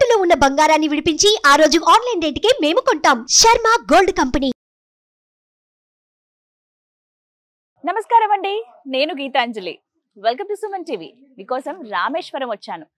తాకట్టులో ఉన్న బంగారాన్ని విడిపించి ఆ రోజు ఆన్లైన్ రేటుకే మేము కొంటాం. Sharma gold company. నమస్కారం అండి, నేను Geetanjali. Welcome to Suman TV. మీకోసం రామేశ్వరం వచ్చాను.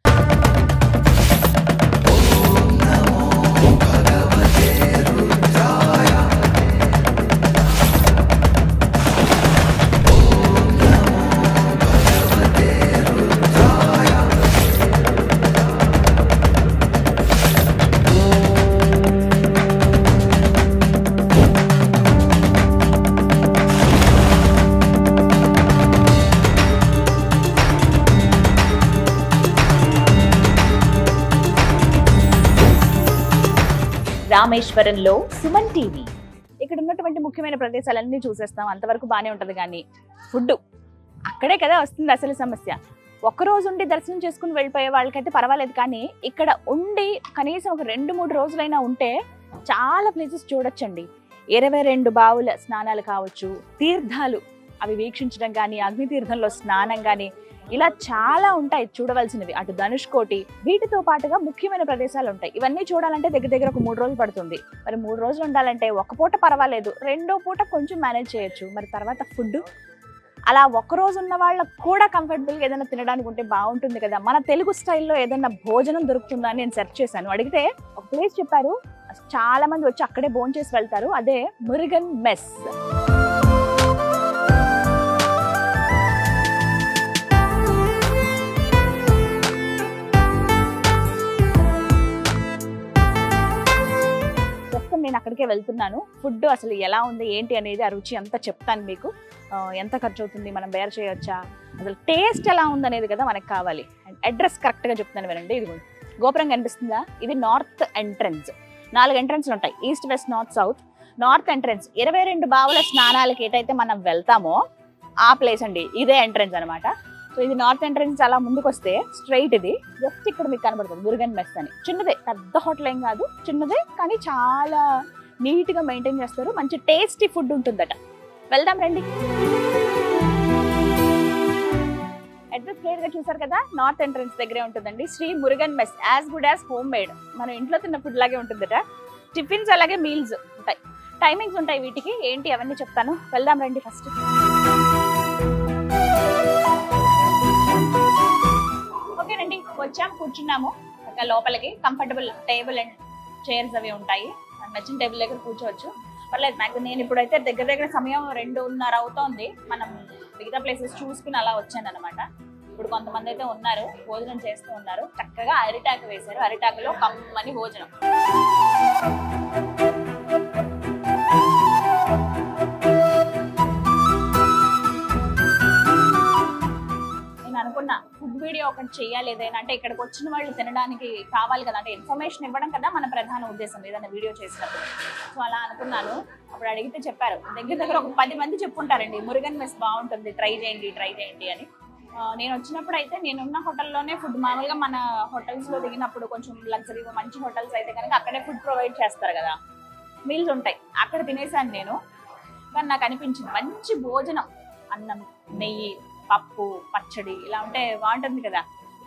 రామేశ్వరంలో సుమన్ టీవీ. ఇక్కడ ఉన్నటువంటి ముఖ్యమైన ప్రదేశాలన్నీ చూసేస్తాం, అంతవరకు బాగానే ఉంటుంది. కానీ ఫుడ్ అక్కడే కదా వస్తుంది అసలు సమస్య. ఒక్కరోజు ఉండి దర్శనం చేసుకుని వెళ్ళిపోయే వాళ్ళకైతే పర్వాలేదు, కానీ ఇక్కడ ఉండి కనీసం ఒక 2-3 రోజులైనా ఉంటే చాలా ప్లేసెస్ చూడొచ్చండి. 22 బావుల స్నానాలు కావచ్చు, తీర్థాలు అవి వీక్షించడం కానీ, అగ్ని తీర్థంలో స్నానం కానీ, ఇలా చాలా ఉంటాయి చూడవలసినవి. అటు ధనుష్కోటి, వీటితో పాటుగా ముఖ్యమైన ప్రదేశాలు ఉంటాయి. ఇవన్నీ చూడాలంటే దగ్గర ఒక 3 రోజులు పడుతుంది. మరి 3 రోజులు ఉండాలంటే ఒక పూట పర్వాలేదు, 2వ పూట కొంచెం మేనేజ్ చేయొచ్చు. మరి తర్వాత ఫుడ్ అలా ఒక్క రోజు ఉన్న వాళ్ళకు కూడా కంఫర్టబుల్గా ఏదైనా తినడానికి ఉంటే బాగుంటుంది కదా. మన తెలుగు స్టైల్లో ఏదైనా భోజనం దొరుకుతుందా అని నేను సెర్చ్ చేశాను. అడిగితే ఒక ప్లేస్ చెప్పారు, చాలా మంది వచ్చి అక్కడే భోంచేసి వెళ్తారు. అదే మురుగన్ మెస్. నేను అక్కడికే వెళ్తున్నాను. ఫుడ్ అసలు ఎలా ఉంది ఏంటి అనేది, ఆ రుచి అంతా చెప్తాను మీకు. ఎంత ఖర్చు అవుతుంది, మనం బేర్ చేయొచ్చా, అసలు టేస్ట్ ఎలా ఉంది అనేది కదా మనకు కావాలి. అండ్ అడ్రస్ కరెక్ట్గా చెప్తున్నాను వినండి. ఇది గోపురం కనిపిస్తుందా, ఇది నార్త్ ఎంట్రన్స్. 4 ఎంట్రన్స్లు ఉంటాయి, east, west, north, south. North entrance 22 బావుల స్నానాలకి ఏటైతే మనం వెళ్తామో ఆ ప్లేస్ అండి, ఇదే ఎంట్రన్స్ అనమాట. సో ఇది నార్త్ ఎంట్రన్స్. అలా ముందుకు వస్తే స్ట్రైట్, ఇది జస్ట్ ఇక్కడ మీకు కనబడుతుంది మురుగన్ మెస్ అని. చిన్నదే, పెద్ద హోటల్ ఏం కాదు, చిన్నదే, కానీ చాలా నీట్గా మెయింటైన్ చేస్తారు. మంచి టేస్టీ ఫుడ్ ఉంటుందట. వెళ్దాం రండి. అడ్రస్ క్లియర్గా చూసారు కదా, నార్త్ ఎంట్రన్స్ దగ్గరే ఉంటుందండి. Sri Murugan mess, as good as home made. మనం ఇంట్లో తిన్న ఫుడ్ లాగే ఉంటుందట. టిఫిన్స్ అలాగే మీల్స్ ఉంటాయి, టైమింగ్స్ ఉంటాయి వీటికి. ఏంటి అవన్నీ చెప్తాను, వెళ్దాం రండి. ఫస్ట్ ఓకేనండి, వచ్చాం, కూర్చున్నాము. అక్కడ లోపలికి కంఫర్టబుల్ టేబుల్ అండ్ చైర్స్ అవి ఉంటాయి. నచ్చిన టేబుల్ దగ్గర కూర్చోవచ్చు, పర్లేదు. నాకు నేను ఇప్పుడైతే దగ్గర సమయం 2:30 అవుతోంది. మనం మిగతా ప్లేసెస్ చూసుకుని అలా వచ్చాను అనమాట. ఇప్పుడు కొంతమంది అయితే ఉన్నారు, భోజనం చేస్తూ ఉన్నారు. చక్కగా అరిటాకు వేశారు, అరిటాకులో కమ్మని భోజనం. అనుకున్నా ఫుడ్ వీడియో ఒకటి చేయాలి ఏదైనా, అంటే ఇక్కడికి వచ్చిన వాళ్ళు తినడానికి కావాలి కదా, అంటే ఇన్ఫర్మేషన్ ఇవ్వడం కదా మన ప్రధాన ఉద్దేశం ఏదైనా వీడియో చేసినప్పుడు. సో అలా అనుకున్నాను. అప్పుడు అడిగితే చెప్పారు, దగ్గర ఒక 10 మంది చెప్పుంటారండి మురుగన్ మెస్ బాగుంటుంది, ట్రై చేయండి అని. నేను వచ్చినప్పుడు అయితే నేనున్న హోటల్లోనే ఫుడ్, మామూలుగా మన హోటల్స్లో దిగినప్పుడు కొంచెం లగ్జరీగా మంచి హోటల్స్ అయితే కనుక అక్కడే ఫుడ్ ప్రొవైడ్ చేస్తారు కదా, మీల్స్ ఉంటాయి, అక్కడ తినేసాను నేను. కానీ నాకు అనిపించింది మంచి భోజనం, అన్నం, నెయ్యి, పప్పు, పచ్చడి ఇలా ఉంటే బాగుంటుంది కదా.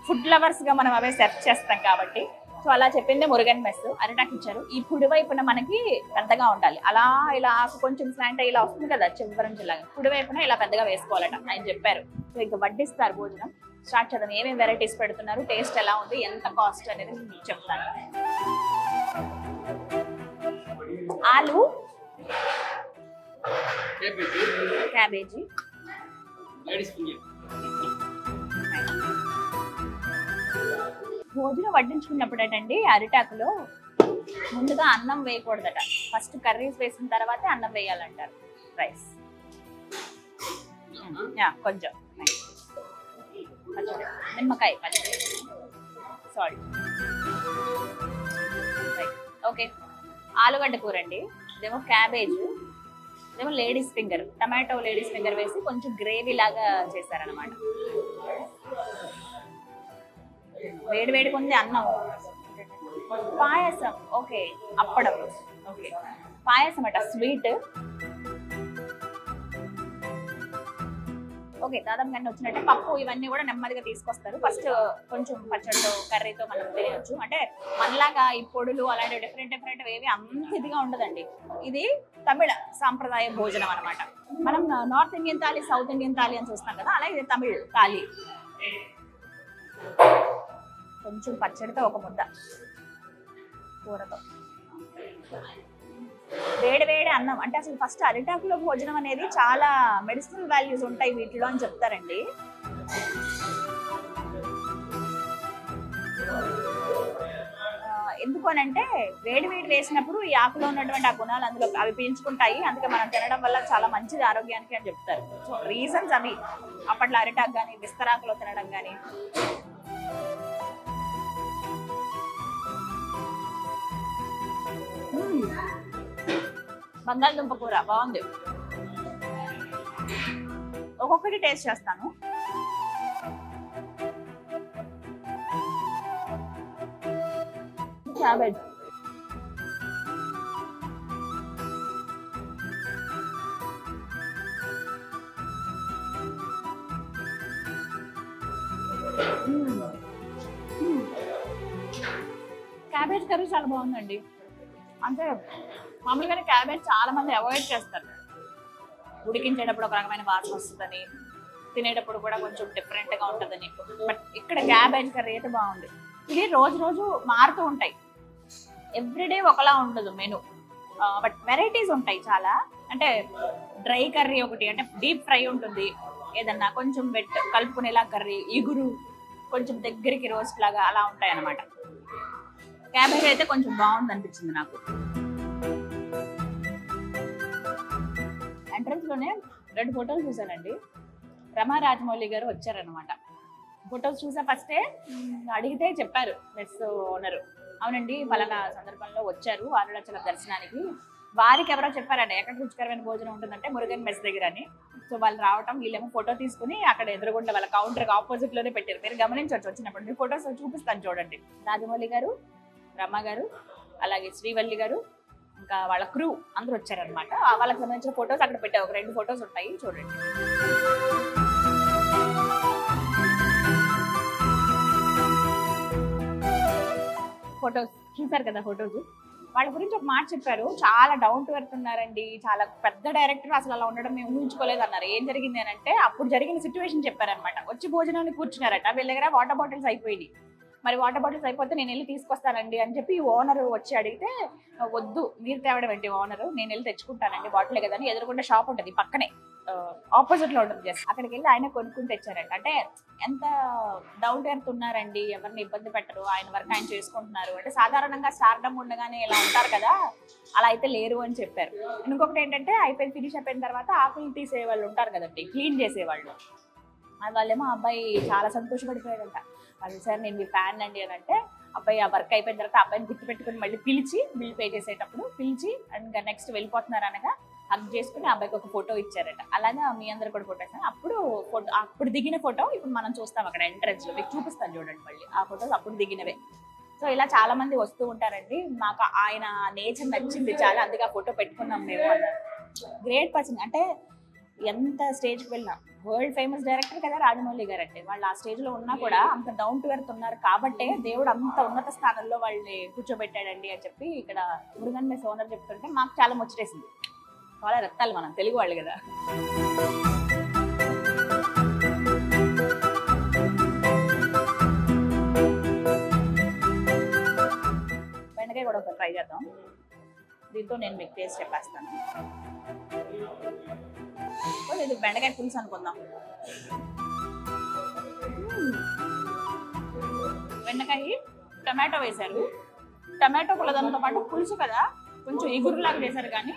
ఫుడ్ లవర్స్గా మనం అవే సెర్చ్ చేస్తాం కాబట్టి. సో అలా చెప్పిందే మురుగన్ మెస్. అరిటాకు ఇచ్చారు. ఈ కుడి వైపున మనకి పెద్దగా ఉండాలి, అలా ఇలా కొంచెం స్లాంట్ ఇలా వస్తుంది కదా చివరంజిలాగా, కుడి వైపున ఇలా పెద్దగా వేసుకోవాలట ఆయన చెప్పారు. సో ఇంకా వడ్డిస్తారు భోజనం. స్టార్ట్ చేద్దాం. ఏమేమి వెరైటీస్ పెడుతున్నారు, టేస్ట్ ఎలా ఉంది, ఎంత కాస్ట్ అనేది మీకు చెప్తాను. ఆలు, క్యాబేజీ, భోజనం వడ్డించుకున్నప్పుడు ఏంటండి, అరిటాకులో ముందుగా అన్నం వేయకూడదట. ఫస్ట్ కర్రీస్ వేసిన తర్వాతే అన్నం వేయాలంటారు. రైస్ కొంచెం, నిమ్మకాయ పచ్చడి, సాల్ట్. ఓకే, ఆలుగడ్డ కూర అండి. ఇదేమో క్యాబేజ్, ఇదేమో ladies finger, tomato ladies finger వేసి కొంచెం గ్రేవీ లాగా చేశారనమాట. వేడిగా ఉంది అన్నం. పాయసం, ఓకే, అప్పడం, ఓకే, పాయసం అట, స్వీట్. ఓకే దాదాపు కానీ వచ్చినట్టే పప్పు ఇవన్నీ కూడా నెమ్మదిగా తీసుకొస్తారు. ఫస్ట్ కొంచెం పచ్చళ్ళు కర్రీతో మనం తినవచ్చు. అంటే మనలాగా ఈ పొడులు అలాంటి డిఫరెంట్ ఏవి అంత ఇదిగా ఉండదండి. ఇది తమిళ సాంప్రదాయ భోజనం అనమాట. మనం north Indian thali, south Indian thali అని చూస్తాం కదా, అలాగే ఇది తమిళ్ థాలి. కొంచెం పచ్చడితో ఒక ముద్ద కూరతో వేడి వేడి అన్నం. అంటే అసలు ఫస్ట్ అరిటాకులో భోజనం అనేది చాలా మెడిసినల్ వాల్యూస్ ఉంటాయి వీటిలో అని చెప్తారండి. ఎందుకు అని అంటే వేడి వేడి వేసినప్పుడు ఈ ఆకులో ఉన్నటువంటి ఆ గుణాలు అందులో అవి పీల్చుకుంటాయి. అందుకే మనం తినడం వల్ల చాలా మంచిది ఆరోగ్యానికి అని చెప్తారు. సో రీజన్స్ అవి. అప్పట్లో అరిటాకు కానీ విస్తరాకులో తినడం కానీ. బంగాళదుంప కూర బాగుంది. ఒక్కొక్కటి టేస్ట్ చేస్తాను. క్యాబేజ్ క్యాబేజ్ కర్రీ చాలా బాగుందండి. అంటే మామూలుగానే క్యాబేజ్ చాలా మంది అవాయిడ్ చేస్తారు. ఉడికించేటప్పుడు ఒక రకమైన వాసన వస్తుందని, తినేటప్పుడు కూడా కొంచెం డిఫరెంట్గా ఉంటుందని. బట్ ఇక్కడ క్యాబేజ్ కర్రీ అయితే బాగుంది. ఇది రోజు రోజు మారుతూ ఉంటాయి. ఎవ్రీడే ఒకలా ఉండదు మెను. బట్ వెరైటీస్ ఉంటాయి చాలా. అంటే డ్రై కర్రీ ఒకటి, అంటే డీప్ ఫ్రై ఉంటుంది. ఏదన్నా కొంచెం వెట్ కలుపుకునేలా కర్రీ, ఇగురు, కొంచెం దగ్గరికి రోస్ట్ లాగా అలా ఉంటాయి అన్నమాట. క్యాబేజ్ అయితే కొంచెం బాగుంది అనిపించింది నాకు. ఎంట్రన్స్ లోనే 2 ఫోటోలు చూసానండి. రమా రాజమౌళి గారు వచ్చారనమాట. ఫొటోస్ చూసా ఫస్టే. అడిగితే చెప్పారు మెస్ ఓనరు, అవునండి పలానా సందర్భంలో వచ్చారు అరుణాచలం దర్శనానికి. వారికి ఎవరో చెప్పారండి ఎక్కడ రుచికరమైన భోజనం ఉంటుందంటే మురుగన్ మెస్ దగ్గర అని. సో వాళ్ళు రావటం, వీళ్ళేమో ఫోటో తీసుకుని అక్కడ ఎదురుగుండా వాళ్ళ కౌంటర్కి ఆపోజిట్ లోనే పెట్టారు. మీరు గమనించవచ్చు వచ్చినప్పుడు. మీ ఫొటోస్ చూపిస్తాను చూడండి. రాజమౌళి గారు, రమ గారు, అలాగే శ్రీవల్లి గారు, ఇంకా వాళ్ళ క్రూ అందరూ వచ్చారనమాట. వాళ్ళకి సంబంధించిన ఫొటోస్ అక్కడ పెట్టారు. ఒక 2 ఫొటోస్ ఉంటాయి చూడండి. ఫొటోస్ చూసారు కదా. ఫొటోస్ వాళ్ళ గురించి ఒక మాట చెప్పారు. చాలా డౌన్ టు ఎర్త్ ఉన్నారండి, చాలా పెద్ద డైరెక్టర్, అసలు అలా ఉండడం మేము ఊహించుకోలేదు అన్నారు. ఏం జరిగింది అని అంటే అప్పుడు జరిగిన సిచ్యువేషన్ చెప్పారనమాట. వచ్చి భోజనానికి కూర్చున్నారట. వీళ్ళ దగ్గర వాటర్ బాటిల్స్ అయిపోయింది. మరి వాటర్ బాటిల్స్ అయిపోతే నేను వెళ్ళి తీసుకొస్తానండి అని చెప్పి ఓనర్ వచ్చి అడిగితే, వద్దు మీరు తేవడం ఏంటి ఓనరు, నేను వెళ్ళి తెచ్చుకుంటానండి బాటిల్ కదా అని. ఎదురుకుండా షాప్ ఉంటుంది పక్కనే, ఆపోజిట్ లో ఉంటుంది. జస్ట్ అక్కడికి వెళ్ళి ఆయన కొనుక్కుని తెచ్చారండి. అంటే ఎంత డౌన్ టు ఎర్త్ ఉన్నారండి, ఎవరిని ఇబ్బంది పెట్టరు, ఆయన వర్క్ ఆయన చేసుకుంటున్నారు. అంటే సాధారణంగా స్టార్డమ్ ఉండగానే ఇలా ఉంటారు కదా, అలా అయితే లేరు అని చెప్పారు. ఇంకొకటి ఏంటంటే ఫినిష్ అయిపోయిన తర్వాత ఆకులు తీసే వాళ్ళు ఉంటారు కదండి, క్లీన్ చేసేవాళ్ళు. వాళ్ళేమో అబ్బాయి చాలా సంతోషపడిపోయాడంట. వాళ్ళు సార్ నేను మీ ఫ్యాన్ అండి అని అంటే, అబ్బాయి ఆ వర్క్ అయిపోయిన తర్వాత అబ్బాయిని గుర్తుపెట్టుకుని మళ్ళీ పిలిచి బిల్ పే చేసేటప్పుడు పిలిచి ఇంకా నెక్స్ట్ వెళ్ళిపోతున్నారు అనగా హగ్ చేసుకుని అబ్బాయికి ఒక ఫోటో ఇచ్చారట. అలాగా మీ అందరు కూడా ఫోటో ఇస్తాను. అప్పుడు దిగిన ఫోటో ఇప్పుడు మనం చూస్తాం అక్కడ ఎంట్రన్స్ లో. మీకు చూపిస్తాను చూడండి మళ్ళీ ఆ ఫోటోస్ అప్పుడు దిగినవే. సో ఇలా చాలా మంది వస్తూ ఉంటారండి. మాకు ఆయన నేచర్ నచ్చింది చాలా, అందుకే ఆ ఫోటో పెట్టుకున్నాం మేము అన్నారు. Great person. అంటే ఎంత స్టేజ్కి వెళ్ళినా వరల్డ్ ఫేమస్ డైరెక్టర్ కదా రాజమౌళి గారు. అంటే వాళ్ళు ఆ స్టేజ్ లో ఉన్నా కూడా అంత డౌన్ టు ఎర్త్ ఉన్నారు కాబట్టే దేవుడు అంత ఉన్నత స్థానంలో వాళ్ళని కూర్చోబెట్టాడండి అని చెప్పి ఇక్కడ మురుగన్ మెస్ ఓనర్ చెప్తుంటే మాకు చాలా ముచ్చటేసింది. చాలా రక్తాలు, మనం తెలుగు వాళ్ళు కదా. బెండకాయ కూడా ఒకసారి ట్రై చేద్దాం. దీంతో నేను మీకు టేస్ట్ చెప్పేస్తాను. ఇది బెండకాయ పులుసు అనుకుందాం. బెండకాయ టమాటో వేశారు. టమాటో పులదంతో పాటు పులుసు కదా, కొంచెం ఇగురులాగా వేశారు. కానీ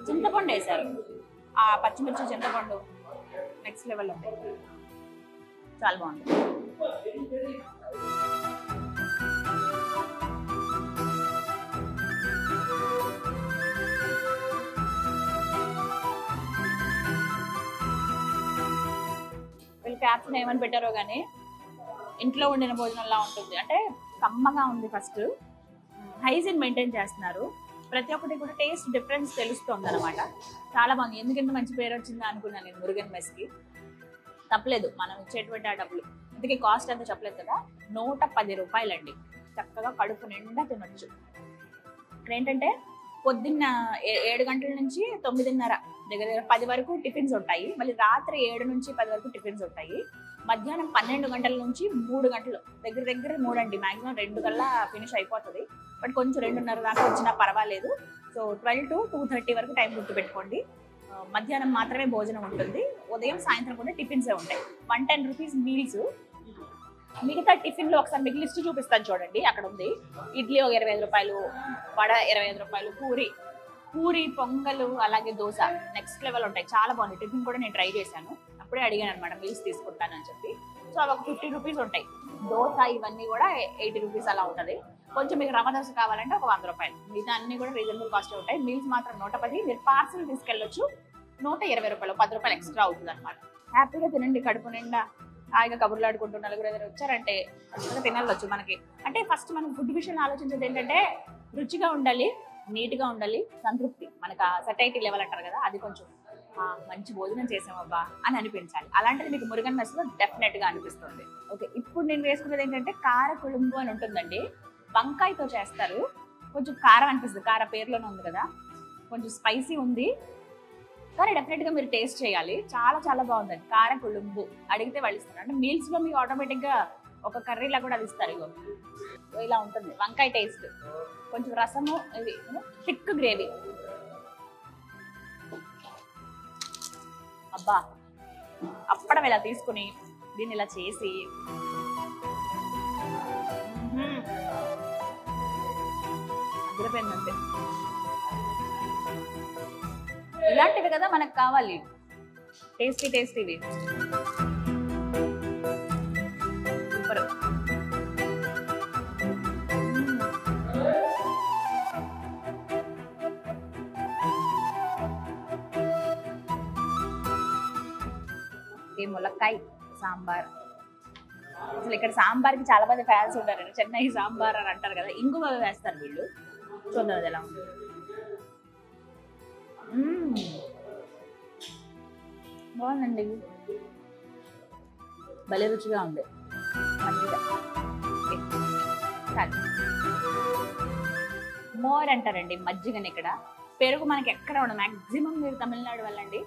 చింతపండు వేశారు. ఆ పచ్చిమిర్చి చింతపండు నెక్స్ట్ లెవెల్ ఉంది. చాలా బాగుంది. వీళ్ళు క్యాప్షన్ ఏమని పెట్టారో కానీ ఇంట్లో వండిన భోజనంలా ఉంటుంది. అంటే కమ్మగా ఉంది. ఫస్ట్ హైజీన్ మెయింటైన్ చేస్తున్నారు. ప్రతి ఒక్కటి కూడా టేస్ట్ డిఫరెన్స్ తెలుస్తుంది అనమాట. చాలా బాగుంది. ఎందుకంటే మంచి పేరు వచ్చిందా అనుకున్నాను నేను మురుగన్ మెస్కి. తప్పలేదు మనం ఇచ్చేటువంటి ఆ డబ్బులు. అందుకే కాస్ట్ ఎంత చెప్పలేదు కదా, 110 రూపాయలండి. చక్కగా కడుపు నిండా తినొచ్చు. ఇక్కడ ఏంటంటే పొద్దున్న 7 గంటల నుంచి 9:30 దగ్గర 10 వరకు టిఫిన్స్ ఉంటాయి. మళ్ళీ రాత్రి 7 నుంచి 10 వరకు టిఫిన్స్ ఉంటాయి. మధ్యాహ్నం 12 గంటల నుంచి 3 గంటలు, దగ్గర 3 అండి, మాక్సిమం 2 కల్లా ఫినిష్ అయిపోతుంది. బట్ కొంచెం 2:30 దాకా వచ్చినా పర్వాలేదు. సో 12 to 2:30 వరకు టైం గుర్తు పెట్టుకోండి. మధ్యాహ్నం మాత్రమే భోజనం ఉంటుంది. ఉదయం సాయంత్రం కూడా టిఫిన్సే ఉంటాయి. 110 రూపీస్ మీల్స్. మిగతా టిఫిన్లో ఒకసారి మీకు లిస్ట్ చూపిస్తాను చూడండి, అక్కడ ఉంది. ఇడ్లీ ఒక 25 రూపాయలు, వడ 25 రూపాయలు, పూరి పొంగలు, అలాగే దోశ నెక్స్ట్ లెవెల్ ఉంటాయి. చాలా బాగుంది. టిఫిన్ కూడా నేను ట్రై చేశాను. అప్పుడే అడిగాను అనమాట మీల్స్ తీసుకుంటానని చెప్పి. సో అవి ఒక 50 రూపీస్ ఉంటాయి. దోశ ఇవన్నీ కూడా 80 రూపీస్ అలా ఉంటుంది. కొంచెం మీకు రవ్వ దోశ కావాలంటే ఒక 100 రూపాయలు. మిగతా అన్ని కూడా రీజనబుల్ కాస్ట్ ఉంటాయి. మీల్స్ మాత్రం 110. మీరు పార్సల్ తీసుకెళ్ళొచ్చు, 120 రూపాయలు, 10 రూపాయలు ఎక్స్ట్రా అవుతుంది అనమాట. హ్యాపీగా తినండి, కడుపు నిండా హాయిగా కబుర్లు ఆడుకుంటూ నలుగురు ఎదురు వచ్చారంటే తినవచ్చు. మనకి అంటే ఫస్ట్ మనం ఫుడ్ విషయంలో ఆలోచించేది ఏంటంటే రుచిగా ఉండాలి, నీట్గా ఉండాలి, సంతృప్తి, మనకు ఆ సటైటీ లెవెల్ అంటారు కదా, అది కొంచెం మంచి భోజనం చేసామబ్బా అని అనిపించాలి. అలాంటిది మీకు మురుగన్ మెస్లో డెఫినెట్ గా అనిపిస్తుంది. ఓకే, ఇప్పుడు నేను వేసుకున్నది ఏంటంటే కార కుళుంబు అని ఉంటుందండి. వంకాయతో చేస్తారు. కొంచెం కారం అనిపిస్తుంది, కార పేరులోనే ఉంది కదా, కొంచెం స్పైసీ ఉంది, కానీ డెఫినెట్ గా మీరు టేస్ట్ చేయాలి. చాలా చాలా బాగుందండి. కార కుళుంబు అడిగితే వాళ్ళు ఇస్తారు. అంటే మీల్స్ లో మీకు ఆటోమేటిక్ గా ఒక కర్రీలా కూడా అది ఇస్తారు. ఇగో ఇలా ఉంటుంది వంకాయ టేస్ట్, కొంచెం రసము, ఇది థిక్ గ్రేవీ. అబ్బా, అప్పడం ఇలా తీసుకుని దీన్ని ఇలా చేసి అదిరిపోయిందంటే, ఇలాంటివి కదా మనకు కావాలి, టేస్టీ టేస్టీవి. సూపర్. ములక్కాయ సాంబార్. అసలు ఇక్కడ సాంబార్కి చాలా మంది ఫ్యాన్స్ ఉంటారండి. చెన్నై సాంబార్ అని అంటారు కదా, ఇంగువ వేస్తారు వీళ్ళు. చూద్దాం అది ఎలా ఉంది. బాగుందండి, భలే రుచిగా ఉంది. మంచిగా మోర్ అంటారండి మజ్జిగని ఇక్కడ. పెరుగు మనకి ఎక్కడ ఉండదు. మ్యాక్సిమం మీరు తమిళనాడు వెళ్ళండి,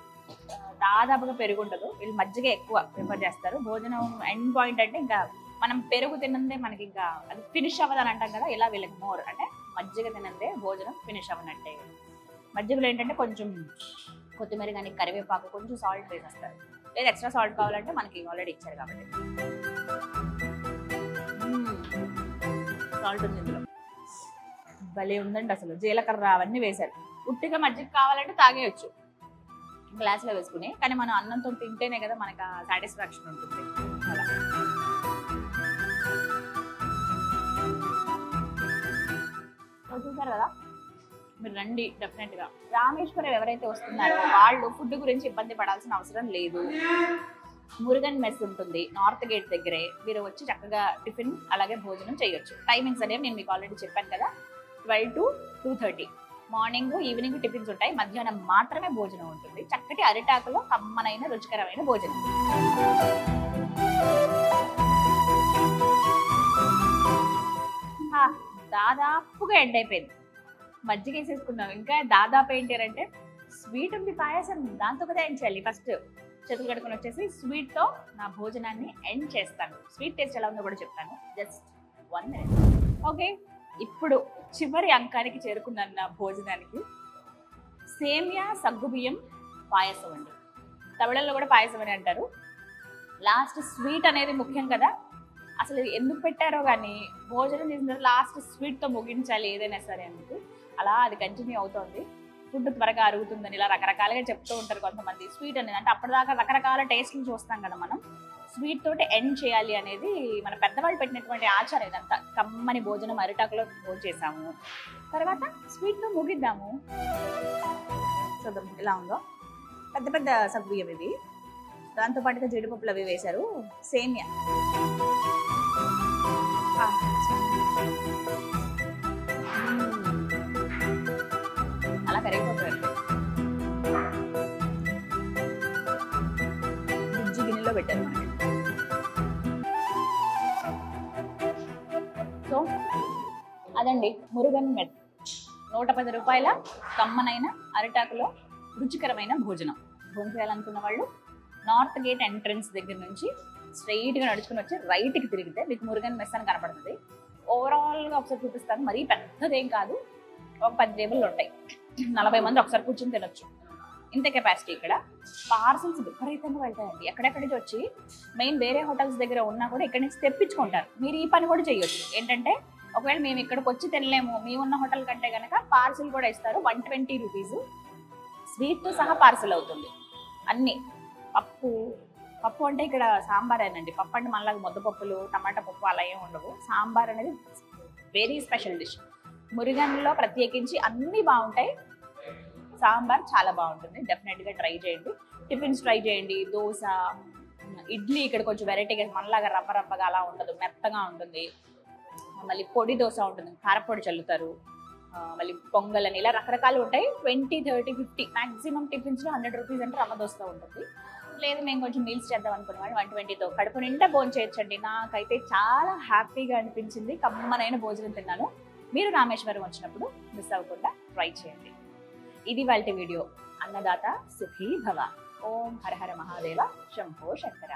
దాదాపుగా పెరుగు ఉండదు. వీళ్ళు మజ్జిగ ఎక్కువ ప్రిఫర్ చేస్తారు. భోజనం ఎండ్ పాయింట్ అంటే ఇంకా మనం పెరుగు తినందే మనకి ఇంకా అది ఫినిష్ అవ్వదని అంటాం కదా, ఇలా వీళ్ళకి మోర్ అంటే మజ్జిగ తినందే భోజనం ఫినిష్ అవ్వనట్టే. మజ్జిగలో ఏంటంటే కొంచెం కొత్తిమీర కానీ కరివేపాకు, కొంచెం సాల్ట్ వేసేస్తారు. లేదా ఎక్స్ట్రా సాల్ట్ కావాలంటే మనకి ఆల్రెడీ ఇచ్చారు కాబట్టి. సాల్ట్ ఉంది ఇందులో, భలే ఉందండి. అసలు జీలకర్ర అవన్నీ వేశారు. ఉట్టిగా మజ్జిగ కావాలంటే తాగేయచ్చు గ్లాస్లో వేసుకుని, కానీ మనం అన్నంతో తింటేనే కదా మనకు ఆ సాటిస్ఫాక్షన్ ఉంటుంది. అలా చూసారు కదా, మీరు రండి డెఫినెట్ గా. రామేశ్వరం ఎవరైతే వస్తున్నారో వాళ్ళు ఫుడ్ గురించి ఇబ్బంది పడాల్సిన అవసరం లేదు. మురుగన్ మెస్ ఉంటుంది నార్త్ గేట్ దగ్గరే. మీరు వచ్చి చక్కగా టిఫిన్ అలాగే భోజనం చేయొచ్చు. టైమింగ్స్ అనేవి నేను మీకు ఆల్రెడీ చెప్పాను కదా, 12 to 2:30. మార్నింగ్ ఈవినింగ్ టిఫిన్స్ ఉంటాయి. మధ్యాహ్నం మాత్రమే భోజనం ఉంటుంది. చక్కటి అరిటాకులో కమ్మనైన రుచికరమైన భోజనం. దాదాపుగా ఎండ్ అయిపోయింది. మజ్జిగ వేసేసుకున్నాం. ఇంకా దాదాపు ఏంటారంటే స్వీట్ ఉంది, పాయసం, దాంతో కదా ఎండ్ చేయాలి. ఫస్ట్ చేతులు కడుకొని వచ్చేసి స్వీట్తో నా భోజనాన్ని ఎండ్ చేస్తాను. స్వీట్ టేస్ట్ ఎలా ఉందో కూడా చెప్తాను. Just 1 minute. ఓకే, ఇప్పుడు చివరి అంకానికి చేరుకున్నాను నా భోజనానికి. సేమియా సగ్గుబియ్యం పాయసం అండి. తమిళంలో కూడా పాయసం అని అంటారు. లాస్ట్ స్వీట్ అనేది ముఖ్యం కదా, అసలు ఎందుకు పెట్టారో కానీ భోజనం చేసిన తర్వాత లాస్ట్ స్వీట్తో ముగించాలి ఏదైనా సరే అందుకు. అలా అది కంటిన్యూ అవుతుంది. ఫుడ్ త్వరగా అరుగుతుందని ఇలా రకరకాలుగా చెప్తూ ఉంటారు కొంతమంది. స్వీట్ అనేది అంటే అప్పటిదాకా రకరకాల టేస్ట్లు చూస్తాం కదా మనం, స్వీట్ తోటి ఎండ్ చేయాలి అనేది మన పెద్దవాళ్ళు పెట్టినటువంటి ఆచారం. ఇదంతా కమ్మని భోజనం అరిటాకులో భోజేసాము, తర్వాత స్వీట్తో ముగిద్దాము. చూద్దాం ఎలా ఉందో. పెద్ద పెద్ద సగ్గుబియ్యం ఇవి, దాంతో పాటుగా జీడిపప్పులు అవి వేశారు. సేమియా అలా కరిగిపోతారు. గుజ్జి గిన్నెలో పెట్టారు. అదండి మురుగన్ మెట్ 110 రూపాయల కమ్మనైన అరిటాకులో రుచికరమైన భోజనం. భోజనం చేయాలనుకున్న వాళ్ళు నార్త్ గేట్ ఎంట్రన్స్ దగ్గర నుంచి స్ట్రైట్గా నడుచుకుని వచ్చి రైట్కి తిరిగితే మీకు మురుగన్ మెస్ అని కనపడుతుంది. ఓవరాల్గా ఒకసారి చూపిస్తాను. మరీ పెద్దదేం కాదు, ఒక 10 టేబుల్లు ఉంటాయి, 40 మంది ఒకసారి కూర్చొని తినొచ్చు. ఇంత కెపాసిటీ. ఇక్కడ పార్సల్స్ విపరీతంగా వెళ్తాయండి. ఎక్కడెక్కడి నుంచి వచ్చి మెయిన్ వేరే హోటల్స్ దగ్గర ఉన్నా కూడా ఇక్కడి నుంచి తెప్పించుకుంటారు. మీరు ఈ పని కూడా చేయొచ్చు. ఏంటంటే ఒకవేళ మేము ఇక్కడికి వచ్చి తినలేము, మీ ఉన్న హోటల్ కంటే కనుక పార్సిల్ కూడా ఇస్తారు. 120 రూపీస్ స్వీట్తో సహా పార్సిల్ అవుతుంది. అన్నీ పప్పు అంటే ఇక్కడ సాంబారేనండి. పప్పు అంటే మళ్ళీ ముద్దపప్పులు, టమాటా పప్పు అలా ఏమి ఉండవు. సాంబార్ అనేది వెరీ స్పెషల్ డిష్. మురుగన్లో ప్రత్యేకించి అన్నీ బాగుంటాయి. సాంబార్ చాలా బాగుంటుంది. డెఫినెట్గా ట్రై చేయండి. టిఫిన్స్ ట్రై చేయండి. దోశ, ఇడ్లీ ఇక్కడ కొంచెం వెరైటీగా మనలాగా రవ్వగా అలా ఉండదు, మెత్తగా ఉంటుంది. మళ్ళీ పొడి దోశ ఉంటుంది, కారపొడి చల్లుతారు. మళ్ళీ పొంగల్ అని ఇలా రకరకాలు ఉంటాయి. 20, 30, 50 మ్యాక్సిమం టిఫిన్స్లో 100 రూపీస్ అంటే రవ్వ దోశ ఉంటుంది. లేదు మేము కొంచెం మీల్స్ చేద్దాం అనుకున్న వాళ్ళు 120తో కడుపు నిండా భోజనం చేయొచ్చండి. నాకైతే చాలా హ్యాపీగా అనిపించింది. కమ్మనైన భోజనం తిన్నాను. మీరు రామేశ్వరం వచ్చినప్పుడు మిస్ అవ్వకుండా ట్రై చేయండి. ఇది వాళ్ళ వీడియో. అన్నదాత సుఖీ భవ. ఓం హర హర మహాదేవ. శంభో శంకర.